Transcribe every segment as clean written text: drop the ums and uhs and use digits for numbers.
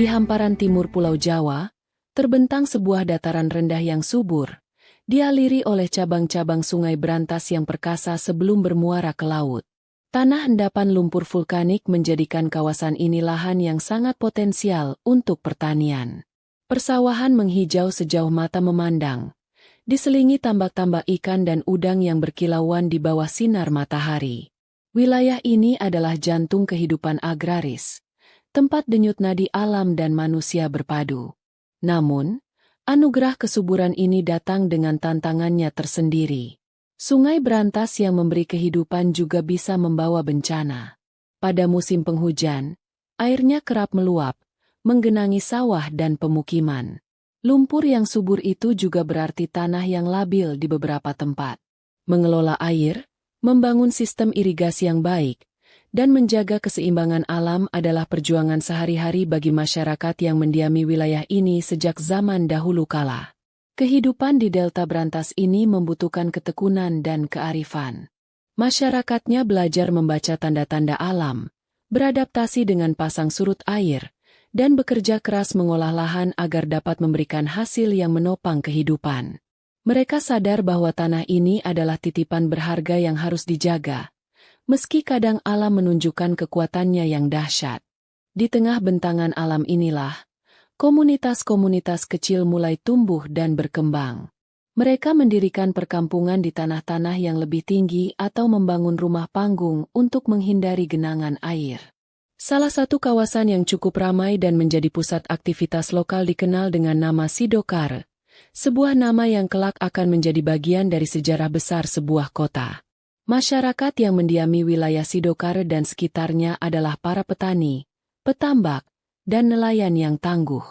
Di hamparan timur Pulau Jawa, terbentang sebuah dataran rendah yang subur, dialiri oleh cabang-cabang sungai berantas yang perkasa sebelum bermuara ke laut. Tanah endapan lumpur vulkanik menjadikan kawasan ini lahan yang sangat potensial untuk pertanian. Persawahan menghijau sejauh mata memandang, diselingi tambak-tambak ikan dan udang yang berkilauan di bawah sinar matahari. Wilayah ini adalah jantung kehidupan agraris, tempat denyut nadi alam dan manusia berpadu. Namun, anugerah kesuburan ini datang dengan tantangannya tersendiri. Sungai berantas yang memberi kehidupan juga bisa membawa bencana. Pada musim penghujan, airnya kerap meluap, menggenangi sawah dan pemukiman. Lumpur yang subur itu juga berarti tanah yang labil di beberapa tempat. Mengelola air, membangun sistem irigasi yang baik, dan menjaga keseimbangan alam adalah perjuangan sehari-hari bagi masyarakat yang mendiami wilayah ini sejak zaman dahulu kala. Kehidupan di Delta Berantas ini membutuhkan ketekunan dan kearifan. Masyarakatnya belajar membaca tanda-tanda alam, beradaptasi dengan pasang surut air, dan bekerja keras mengolah lahan agar dapat memberikan hasil yang menopang kehidupan. Mereka sadar bahwa tanah ini adalah titipan berharga yang harus dijaga, meski kadang alam menunjukkan kekuatannya yang dahsyat. Di tengah bentangan alam inilah, komunitas-komunitas kecil mulai tumbuh dan berkembang. Mereka mendirikan perkampungan di tanah-tanah yang lebih tinggi atau membangun rumah panggung untuk menghindari genangan air. Salah satu kawasan yang cukup ramai dan menjadi pusat aktivitas lokal dikenal dengan nama Sidokare, sebuah nama yang kelak akan menjadi bagian dari sejarah besar sebuah kota. Masyarakat yang mendiami wilayah Sidokare dan sekitarnya adalah para petani, petambak, dan nelayan yang tangguh.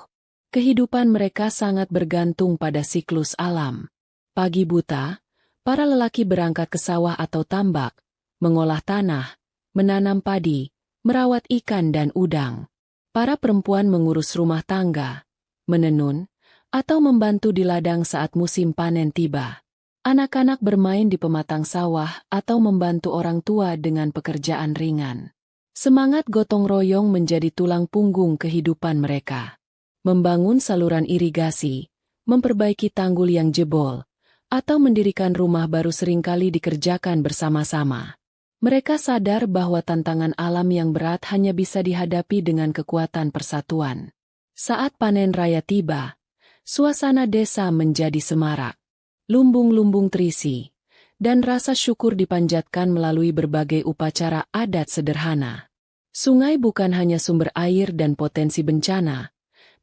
Kehidupan mereka sangat bergantung pada siklus alam. Pagi buta, para lelaki berangkat ke sawah atau tambak, mengolah tanah, menanam padi, merawat ikan dan udang. Para perempuan mengurus rumah tangga, menenun, atau membantu di ladang saat musim panen tiba. Anak-anak bermain di pematang sawah atau membantu orang tua dengan pekerjaan ringan. Semangat gotong royong menjadi tulang punggung kehidupan mereka. Membangun saluran irigasi, memperbaiki tanggul yang jebol, atau mendirikan rumah baru seringkali dikerjakan bersama-sama. Mereka sadar bahwa tantangan alam yang berat hanya bisa dihadapi dengan kekuatan persatuan. Saat panen raya tiba, suasana desa menjadi semarak. Lumbung-lumbung terisi, dan rasa syukur dipanjatkan melalui berbagai upacara adat sederhana. Sungai bukan hanya sumber air dan potensi bencana,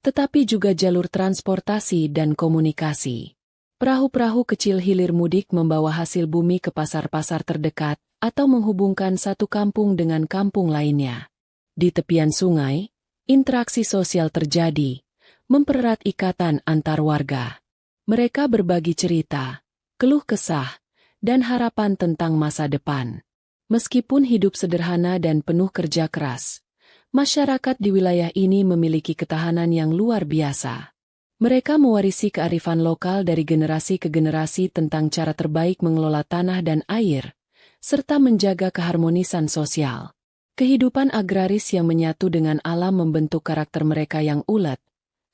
tetapi juga jalur transportasi dan komunikasi. Perahu-perahu kecil hilir mudik membawa hasil bumi ke pasar-pasar terdekat atau menghubungkan satu kampung dengan kampung lainnya. Di tepian sungai, interaksi sosial terjadi, mempererat ikatan antar warga. Mereka berbagi cerita, keluh kesah, dan harapan tentang masa depan. Meskipun hidup sederhana dan penuh kerja keras, masyarakat di wilayah ini memiliki ketahanan yang luar biasa. Mereka mewarisi kearifan lokal dari generasi ke generasi tentang cara terbaik mengelola tanah dan air, serta menjaga keharmonisan sosial. Kehidupan agraris yang menyatu dengan alam membentuk karakter mereka yang ulet,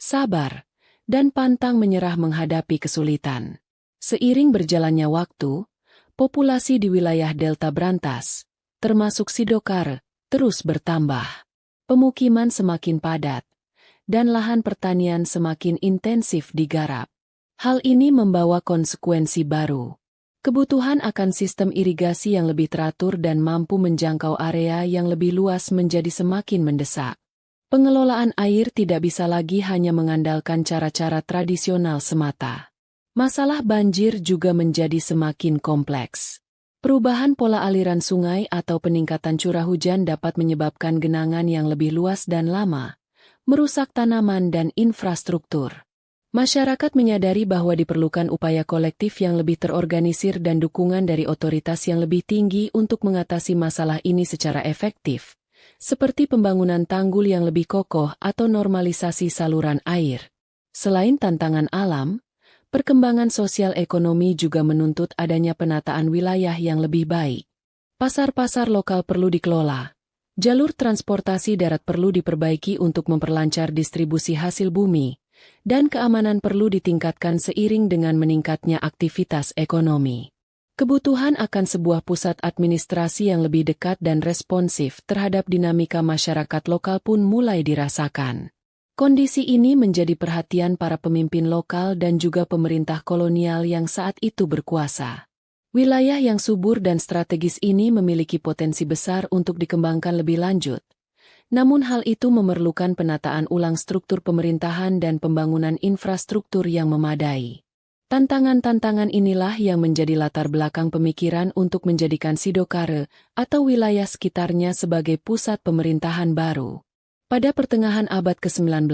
sabar, dan pantang menyerah menghadapi kesulitan. Seiring berjalannya waktu, populasi di wilayah Delta Berantas, termasuk Sidokare, terus bertambah. Pemukiman semakin padat, dan lahan pertanian semakin intensif digarap. Hal ini membawa konsekuensi baru. Kebutuhan akan sistem irigasi yang lebih teratur dan mampu menjangkau area yang lebih luas menjadi semakin mendesak. Pengelolaan air tidak bisa lagi hanya mengandalkan cara-cara tradisional semata. Masalah banjir juga menjadi semakin kompleks. Perubahan pola aliran sungai atau peningkatan curah hujan dapat menyebabkan genangan yang lebih luas dan lama, merusak tanaman dan infrastruktur. Masyarakat menyadari bahwa diperlukan upaya kolektif yang lebih terorganisir dan dukungan dari otoritas yang lebih tinggi untuk mengatasi masalah ini secara efektif, seperti pembangunan tanggul yang lebih kokoh atau normalisasi saluran air. Selain tantangan alam, perkembangan sosial ekonomi juga menuntut adanya penataan wilayah yang lebih baik. Pasar-pasar lokal perlu dikelola, Jalur transportasi darat perlu diperbaiki untuk memperlancar distribusi hasil bumi, dan keamanan perlu ditingkatkan seiring dengan meningkatnya aktivitas ekonomi. Kebutuhan akan sebuah pusat administrasi yang lebih dekat dan responsif terhadap dinamika masyarakat lokal pun mulai dirasakan. Kondisi ini menjadi perhatian para pemimpin lokal dan juga pemerintah kolonial yang saat itu berkuasa. Wilayah yang subur dan strategis ini memiliki potensi besar untuk dikembangkan lebih lanjut. Namun hal itu memerlukan penataan ulang struktur pemerintahan dan pembangunan infrastruktur yang memadai. Tantangan-tantangan inilah yang menjadi latar belakang pemikiran untuk menjadikan Sidokare atau wilayah sekitarnya sebagai pusat pemerintahan baru. Pada pertengahan abad ke-19,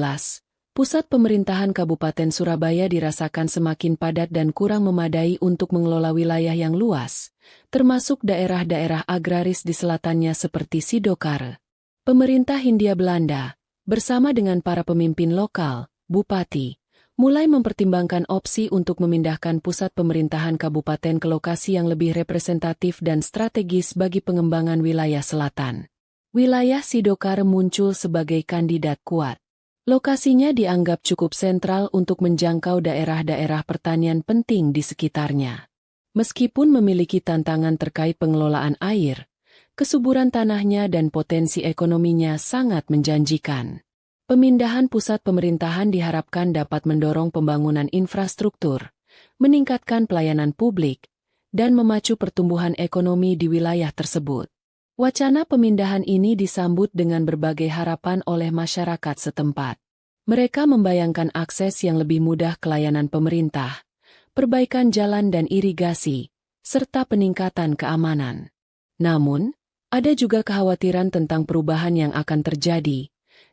pusat pemerintahan Kabupaten Surabaya dirasakan semakin padat dan kurang memadai untuk mengelola wilayah yang luas, termasuk daerah-daerah agraris di selatannya seperti Sidokare. Pemerintah Hindia Belanda, bersama dengan para pemimpin lokal, bupati, mulai mempertimbangkan opsi untuk memindahkan pusat pemerintahan kabupaten ke lokasi yang lebih representatif dan strategis bagi pengembangan wilayah selatan. Wilayah Sidokare muncul sebagai kandidat kuat. Lokasinya dianggap cukup sentral untuk menjangkau daerah-daerah pertanian penting di sekitarnya. Meskipun memiliki tantangan terkait pengelolaan air, kesuburan tanahnya dan potensi ekonominya sangat menjanjikan. Pemindahan pusat pemerintahan diharapkan dapat mendorong pembangunan infrastruktur, meningkatkan pelayanan publik, dan memacu pertumbuhan ekonomi di wilayah tersebut. Wacana pemindahan ini disambut dengan berbagai harapan oleh masyarakat setempat. Mereka membayangkan akses yang lebih mudah ke layanan pemerintah, perbaikan jalan dan irigasi, serta peningkatan keamanan. Namun, ada juga kekhawatiran tentang perubahan yang akan terjadi,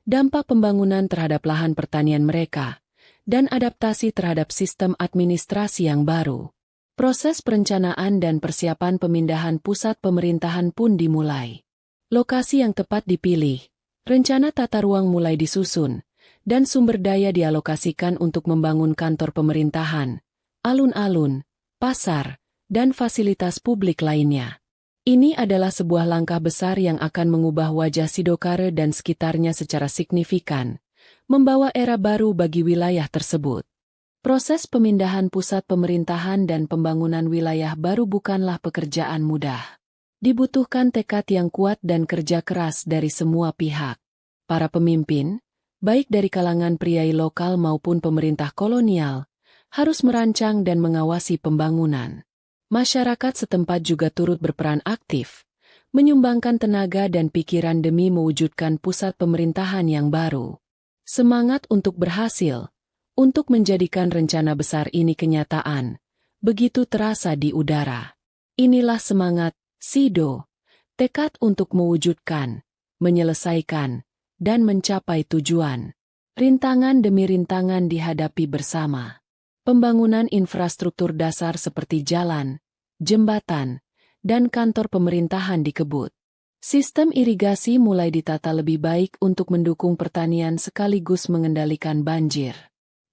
dampak pembangunan terhadap lahan pertanian mereka, dan adaptasi terhadap sistem administrasi yang baru. Proses perencanaan dan persiapan pemindahan pusat pemerintahan pun dimulai. Lokasi yang tepat dipilih, rencana tata ruang mulai disusun, dan sumber daya dialokasikan untuk membangun kantor pemerintahan, alun-alun, pasar, dan fasilitas publik lainnya. Ini adalah sebuah langkah besar yang akan mengubah wajah Sidokare dan sekitarnya secara signifikan, membawa era baru bagi wilayah tersebut. Proses pemindahan pusat pemerintahan dan pembangunan wilayah baru bukanlah pekerjaan mudah. Dibutuhkan tekad yang kuat dan kerja keras dari semua pihak. Para pemimpin, baik dari kalangan priai lokal maupun pemerintah kolonial, harus merancang dan mengawasi pembangunan. Masyarakat setempat juga turut berperan aktif, menyumbangkan tenaga dan pikiran demi mewujudkan pusat pemerintahan yang baru. Semangat untuk berhasil, untuk menjadikan rencana besar ini kenyataan, begitu terasa di udara. Inilah semangat Sido, tekad untuk mewujudkan, menyelesaikan, dan mencapai tujuan. Rintangan demi rintangan dihadapi bersama. Pembangunan infrastruktur dasar seperti jalan, jembatan, dan kantor pemerintahan dikebut. Sistem irigasi mulai ditata lebih baik untuk mendukung pertanian sekaligus mengendalikan banjir.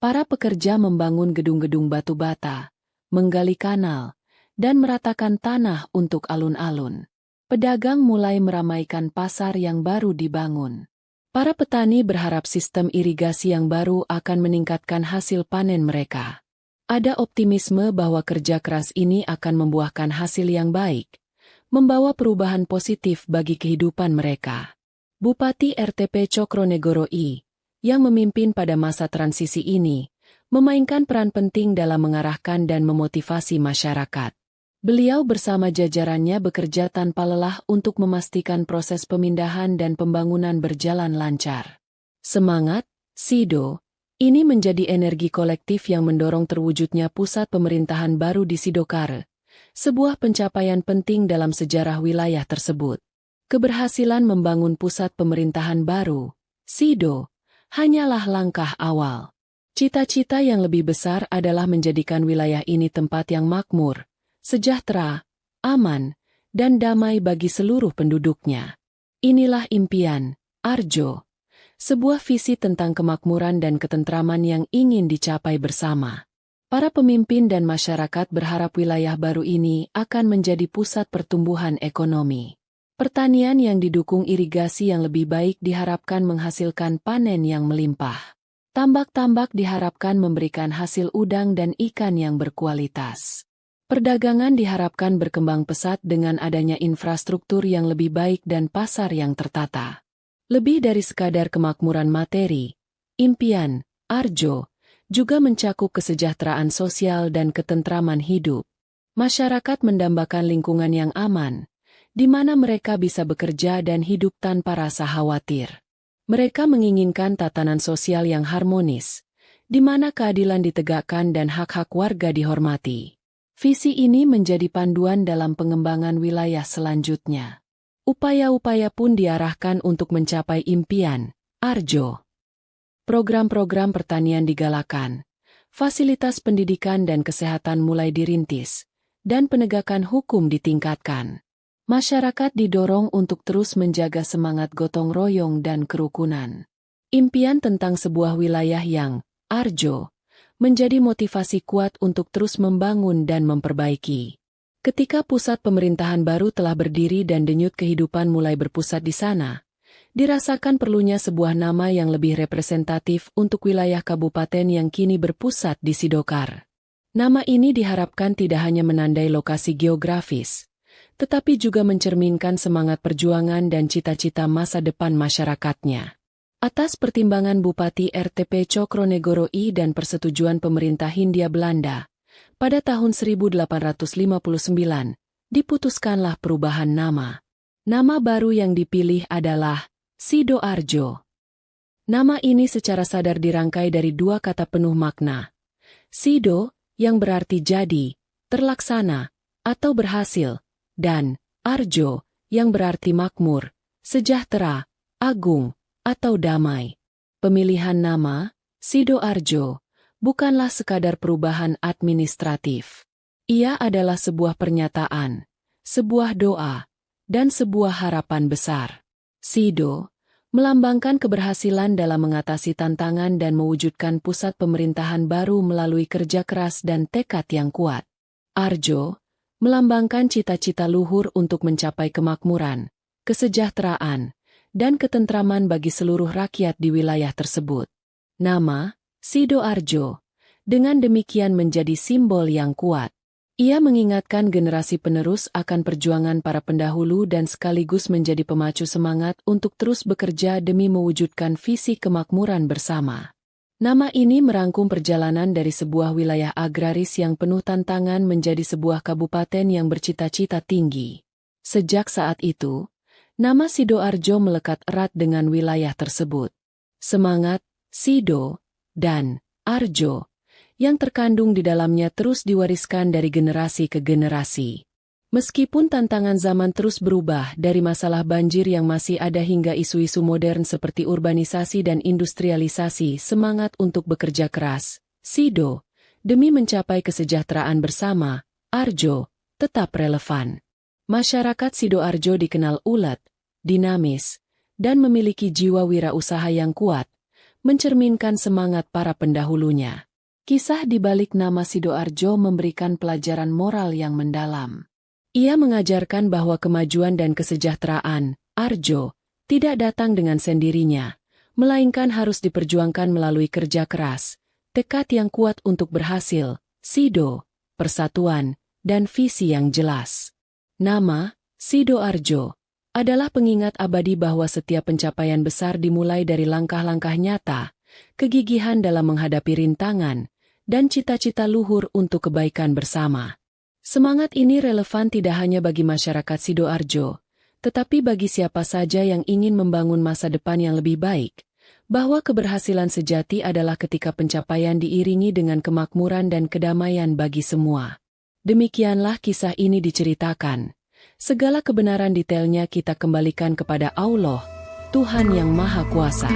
Para pekerja membangun gedung-gedung batu bata, menggali kanal, dan meratakan tanah untuk alun-alun. Pedagang mulai meramaikan pasar yang baru dibangun. Para petani berharap sistem irigasi yang baru akan meningkatkan hasil panen mereka. Ada optimisme bahwa kerja keras ini akan membuahkan hasil yang baik, membawa perubahan positif bagi kehidupan mereka. Bupati RTP Cokronegoro I, yang memimpin pada masa transisi ini, memainkan peran penting dalam mengarahkan dan memotivasi masyarakat. Beliau bersama jajarannya bekerja tanpa lelah untuk memastikan proses pemindahan dan pembangunan berjalan lancar. Semangat, Sido, ini menjadi energi kolektif yang mendorong terwujudnya pusat pemerintahan baru di Sidokare, sebuah pencapaian penting dalam sejarah wilayah tersebut. Keberhasilan membangun pusat pemerintahan baru, Sido, hanyalah langkah awal. Cita-cita yang lebih besar adalah menjadikan wilayah ini tempat yang makmur, sejahtera, aman, dan damai bagi seluruh penduduknya. Inilah impian, Arjo, sebuah visi tentang kemakmuran dan ketentraman yang ingin dicapai bersama. Para pemimpin dan masyarakat berharap wilayah baru ini akan menjadi pusat pertumbuhan ekonomi. Pertanian yang didukung irigasi yang lebih baik diharapkan menghasilkan panen yang melimpah. Tambak-tambak diharapkan memberikan hasil udang dan ikan yang berkualitas. Perdagangan diharapkan berkembang pesat dengan adanya infrastruktur yang lebih baik dan pasar yang tertata. Lebih dari sekadar kemakmuran materi, impian Arjo juga mencakup kesejahteraan sosial dan ketentraman hidup. Masyarakat mendambakan lingkungan yang aman, di mana mereka bisa bekerja dan hidup tanpa rasa khawatir. Mereka menginginkan tatanan sosial yang harmonis, di mana keadilan ditegakkan dan hak-hak warga dihormati. Visi ini menjadi panduan dalam pengembangan wilayah selanjutnya. Upaya-upaya pun diarahkan untuk mencapai impian Arjo. Program-program pertanian digalakan, fasilitas pendidikan dan kesehatan mulai dirintis, dan penegakan hukum ditingkatkan. Masyarakat didorong untuk terus menjaga semangat gotong royong dan kerukunan. Impian tentang sebuah wilayah yang Arjo menjadi motivasi kuat untuk terus membangun dan memperbaiki. Ketika pusat pemerintahan baru telah berdiri dan denyut kehidupan mulai berpusat di sana, dirasakan perlunya sebuah nama yang lebih representatif untuk wilayah kabupaten yang kini berpusat di Sidokar. Nama ini diharapkan tidak hanya menandai lokasi geografis, tetapi juga mencerminkan semangat perjuangan dan cita-cita masa depan masyarakatnya. Atas pertimbangan Bupati RTP Cokronegoro I dan persetujuan pemerintah Hindia Belanda, pada tahun 1859, diputuskanlah perubahan nama. Nama baru yang dipilih adalah Sidoarjo. Nama ini secara sadar dirangkai dari dua kata penuh makna. Sido, yang berarti jadi, terlaksana, atau berhasil, dan Arjo, yang berarti makmur, sejahtera, agung, atau damai. Pemilihan nama, Sidoarjo, bukanlah sekadar perubahan administratif. Ia adalah sebuah pernyataan, sebuah doa, dan sebuah harapan besar. Sido melambangkan keberhasilan dalam mengatasi tantangan dan mewujudkan pusat pemerintahan baru melalui kerja keras dan tekad yang kuat. Arjo melambangkan cita-cita luhur untuk mencapai kemakmuran, kesejahteraan, dan ketentraman bagi seluruh rakyat di wilayah tersebut. Nama, Sidoarjo, dengan demikian menjadi simbol yang kuat. Ia mengingatkan generasi penerus akan perjuangan para pendahulu dan sekaligus menjadi pemacu semangat untuk terus bekerja demi mewujudkan visi kemakmuran bersama. Nama ini merangkum perjalanan dari sebuah wilayah agraris yang penuh tantangan menjadi sebuah kabupaten yang bercita-cita tinggi. Sejak saat itu, nama Sidoarjo melekat erat dengan wilayah tersebut. Semangat, Sido, dan Arjo yang terkandung di dalamnya terus diwariskan dari generasi ke generasi. Meskipun tantangan zaman terus berubah dari masalah banjir yang masih ada hingga isu-isu modern seperti urbanisasi dan industrialisasi, semangat untuk bekerja keras, Sido, demi mencapai kesejahteraan bersama, Arjo, tetap relevan. Masyarakat Sidoarjo dikenal ulet, dinamis, dan memiliki jiwa wirausaha yang kuat, mencerminkan semangat para pendahulunya. Kisah di balik nama Sidoarjo memberikan pelajaran moral yang mendalam. Ia mengajarkan bahwa kemajuan dan kesejahteraan, Arjo, tidak datang dengan sendirinya, melainkan harus diperjuangkan melalui kerja keras, tekad yang kuat untuk berhasil, Sido, persatuan, dan visi yang jelas. Nama, Sidoarjo, adalah pengingat abadi bahwa setiap pencapaian besar dimulai dari langkah-langkah nyata, kegigihan dalam menghadapi rintangan, dan cita-cita luhur untuk kebaikan bersama. Semangat ini relevan tidak hanya bagi masyarakat Sidoarjo, tetapi bagi siapa saja yang ingin membangun masa depan yang lebih baik, bahwa keberhasilan sejati adalah ketika pencapaian diiringi dengan kemakmuran dan kedamaian bagi semua. Demikianlah kisah ini diceritakan. Segala kebenaran detailnya kita kembalikan kepada Allah, Tuhan yang Maha Kuasa.